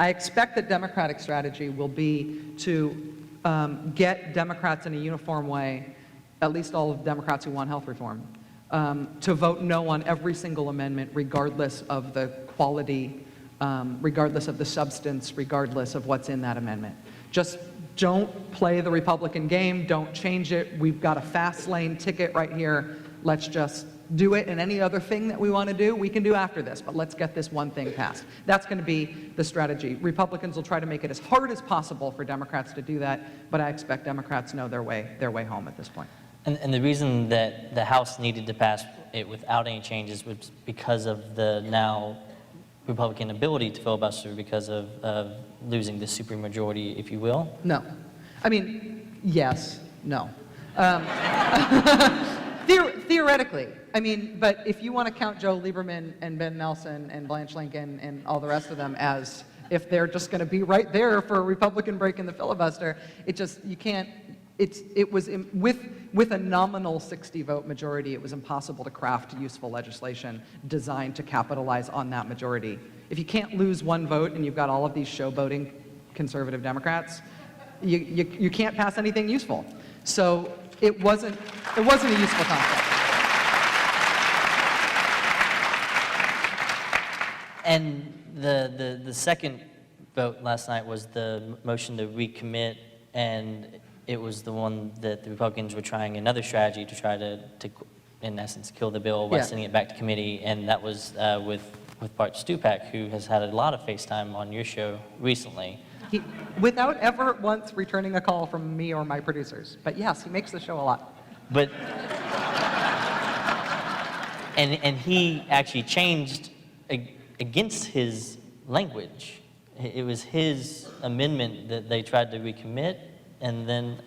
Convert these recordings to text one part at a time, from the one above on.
I expect that Democratic strategy will be to get Democrats in a uniform way, at least all of Democrats who want health reform, to vote no on every single amendment, regardless of the quality, regardless of the substance, regardless of what's in that amendment. Just don't play the Republican game, don't change it. We've got a fast lane ticket right here. Let's just do it, and any other thing that we want to do, we can do after this, but let's get this one thing passed. That's going to be the strategy. Republicans will try to make it as hard as possible for Democrats to do that, but I expect Democrats know their way home at this point. And the reason that the House needed to pass it without any changes was because of the now Republican ability to filibuster because of losing the supermajority, if you will? No. I mean, yes, no. Theoretically. I mean, but if you want to count Joe Lieberman and Ben Nelson and Blanche Lincoln and all the rest of them as if they're just going to be right there for a Republican break in the filibuster, it just, you can't, it was, with a nominal 60-vote majority, it was impossible to craft useful legislation designed to capitalize on that majority. If you can't lose one vote and you've got all of these showboating conservative Democrats, you can't pass anything useful. So it wasn't a useful concept. And the second vote last night was the motion to recommit, and it was the one that the Republicans were trying another strategy to try to in essence, kill the bill by sending it back to committee, and that was with Bart Stupak, who has had a lot of FaceTime on your show recently. Without ever once returning a call from me or my producers. But yes, he makes the show a lot. But, and he actually changed against his language. It was his amendment that they tried to recommit, and then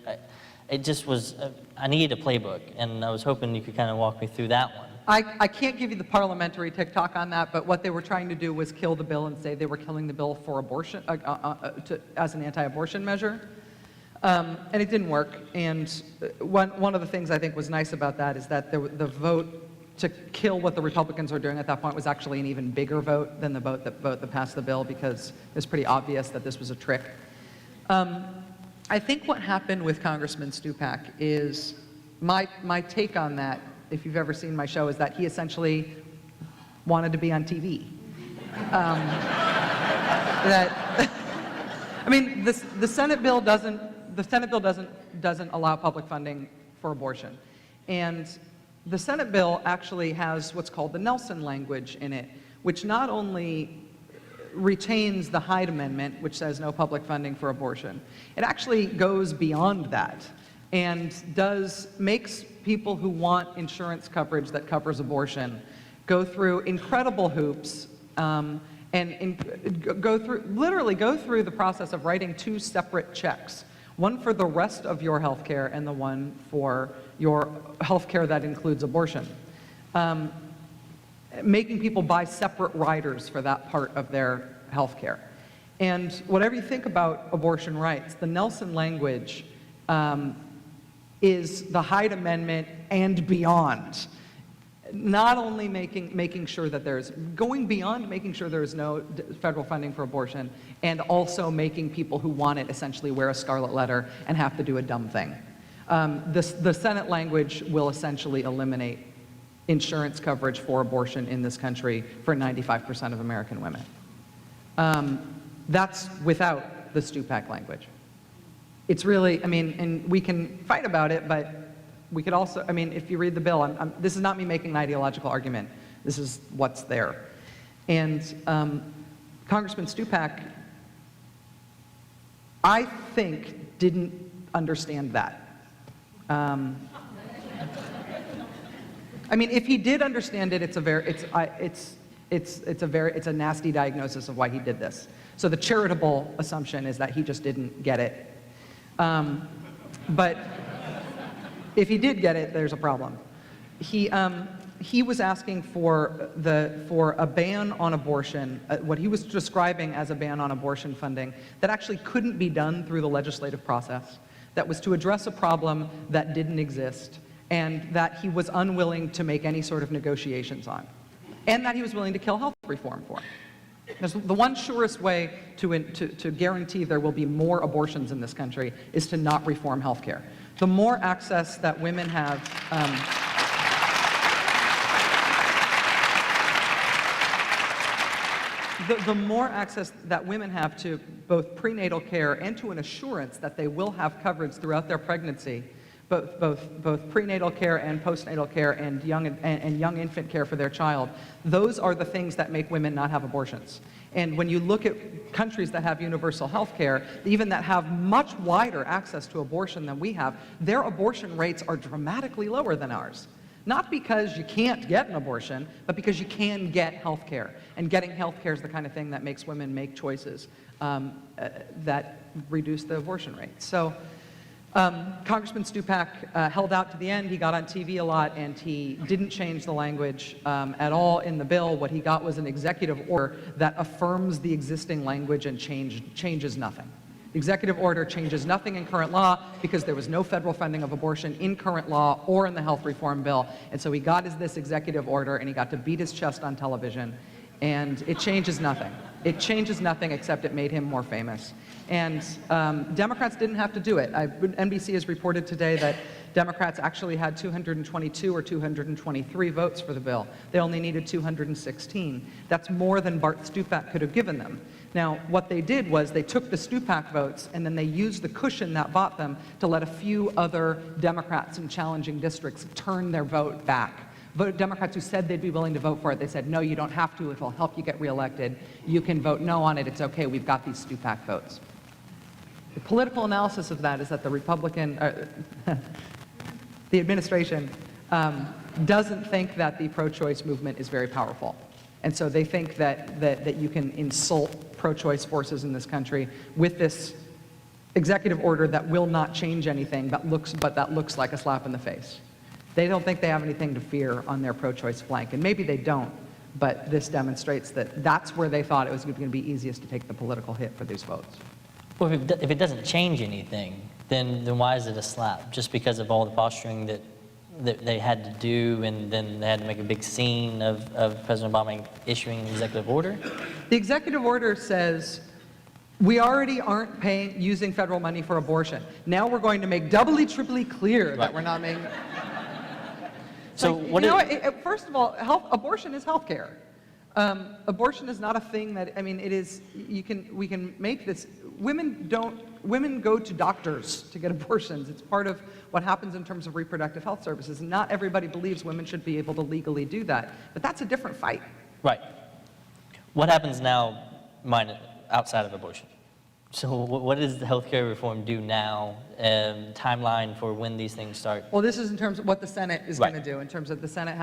it just was, I needed a playbook, and I was hoping you could kind of walk me through that one. I can't give you the parliamentary TikTok on that, but what they were trying to do was kill the bill and say they were killing the bill for abortion, as an anti-abortion measure. And it didn't work. And one of the things I think was nice about that is that the vote to kill what the Republicans were doing at that point was actually an even bigger vote than the vote that passed the bill, because it was pretty obvious that this was a trick. I think what happened with Congressman Stupak is, my take on that, if you've ever seen my show, is that he essentially wanted to be on TV. I mean, the Senate bill doesn't allow public funding for abortion, and the Senate bill actually has what's called the Nelson language in it, which not only retains the Hyde Amendment, which says no public funding for abortion, it actually goes beyond that and makes people who want insurance coverage that covers abortion go through incredible hoops literally go through the process of writing 2 separate checks, one for the rest of your health care and the one for your health care that includes abortion, making people buy separate riders for that part of their health care. And whatever you think about abortion rights, the Nelson language is the Hyde Amendment and beyond. Not only making sure that going beyond making sure there is no federal funding for abortion, and also making people who want it essentially wear a scarlet letter and have to do a dumb thing. The Senate language will essentially eliminate insurance coverage for abortion in this country for 95% of American women. That's without the Stupak language. It's really, I mean, and we can fight about it, but we could also, I mean, if you read the bill, this is not me making an ideological argument. This is what's there. And Congressman Stupak, I think, didn't understand that. I mean, if he did understand it, it's a nasty diagnosis of why he did this. So the charitable assumption is that he just didn't get it. But if he did get it, there's a problem. He was asking for a ban on abortion, what he was describing as a ban on abortion funding, that actually couldn't be done through the legislative process, that was to address a problem that didn't exist, and that he was unwilling to make any sort of negotiations on, and that he was willing to kill health reform for. Because the one surest way to guarantee there will be more abortions in this country is to not reform health care. The more access that women have, the more access that women have to both prenatal care and to an assurance that they will have coverage throughout their pregnancy, both prenatal care and postnatal care and young infant care for their child, those are the things that make women not have abortions. And when you look at countries that have universal health care, even that have much wider access to abortion than we have, their abortion rates are dramatically lower than ours. Not because you can't get an abortion, but because you can get health care. And getting health care is the kind of thing that makes women make choices that reduce the abortion rate. So Congressman Stupak held out to the end. He got on TV a lot, and he didn't change the language at all in the bill. What he got was an executive order that affirms the existing language and changes nothing. The executive order changes nothing in current law because there was no federal funding of abortion in current law or in the health reform bill. And so he got this executive order, and he got to beat his chest on television, and it changes nothing. It changes nothing except it made him more famous. And Democrats didn't have to do it. NBC has reported today that Democrats actually had 222 or 223 votes for the bill. They only needed 216. That's more than Bart Stupak could have given them. Now, what they did was they took the Stupak votes and then they used the cushion that bought them to let a few other Democrats in challenging districts turn their vote back. Democrats who said they'd be willing to vote for it, they said, no, you don't have to. It'll help you get reelected. You can vote no on it. It's okay. We've got these Stupak votes. The political analysis of that is that the the administration doesn't think that the pro-choice movement is very powerful. And so they think that you can insult pro-choice forces in this country with this executive order that will not change anything, but that looks like a slap in the face. They don't think they have anything to fear on their pro-choice flank, and maybe they don't, but this demonstrates that that's where they thought it was going to be easiest to take the political hit for these votes. Well, if it doesn't change anything, then why is it a slap? Just because of all the posturing that they had to do, and then they had to make a big scene of President Obama issuing an executive order? The executive order says, we already aren't using federal money for abortion. Now we're going to make doubly, triply clear that we're not making... So first of all, abortion is health care. Abortion is not a thing that, I mean, it is, we can make this, women go to doctors to get abortions. It's part of what happens in terms of reproductive health services. Not everybody believes women should be able to legally do that, but that's a different fight. Right. What happens now, outside of abortion? So what does the healthcare reform do now? Timeline for when these things start? Well, this is in terms of what the Senate is going to do. In terms of the Senate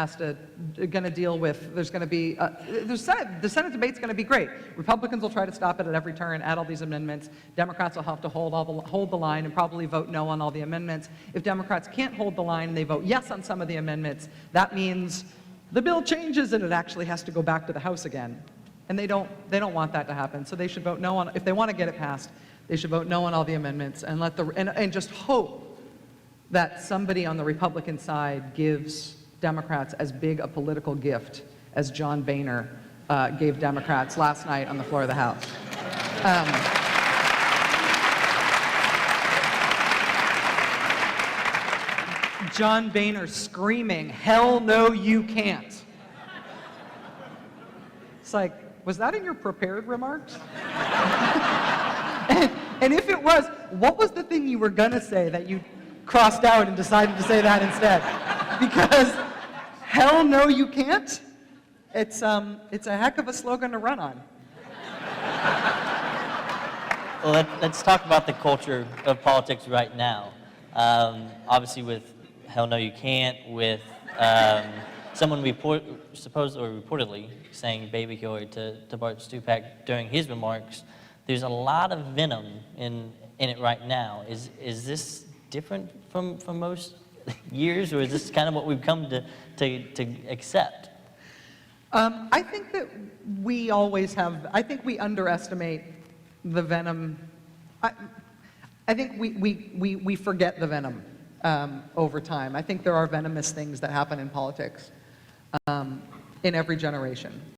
going to deal with. There's going to be the Senate debate's going to be great. Republicans will try to stop it at every turn, add all these amendments. Democrats will have to hold the line and probably vote no on all the amendments. If Democrats can't hold the line and they vote yes on some of the amendments, that means the bill changes and it actually has to go back to the House again. And they don't want that to happen, so they should vote no on, if they want to get it passed, they should vote no on all the amendments and and just hope that somebody on the Republican side gives Democrats as big a political gift as John Boehner gave Democrats last night on the floor of the House. John Boehner screaming, "Hell no, you can't." It's like, was that in your prepared remarks? and if it was, what was the thing you were gonna say that you crossed out and decided to say that instead? Because hell no you can't, it's a heck of a slogan to run on. Well, let's talk about the culture of politics right now. Obviously with hell no you can't, with someone reportedly saying baby killer to Bart Stupak during his remarks. There's a lot of venom in it right now. Is this different from most years, or is this kind of what we've come to accept? I think that we always have, I think we underestimate the venom. I think we forget the venom over time. I think there are venomous things that happen in politics in every generation.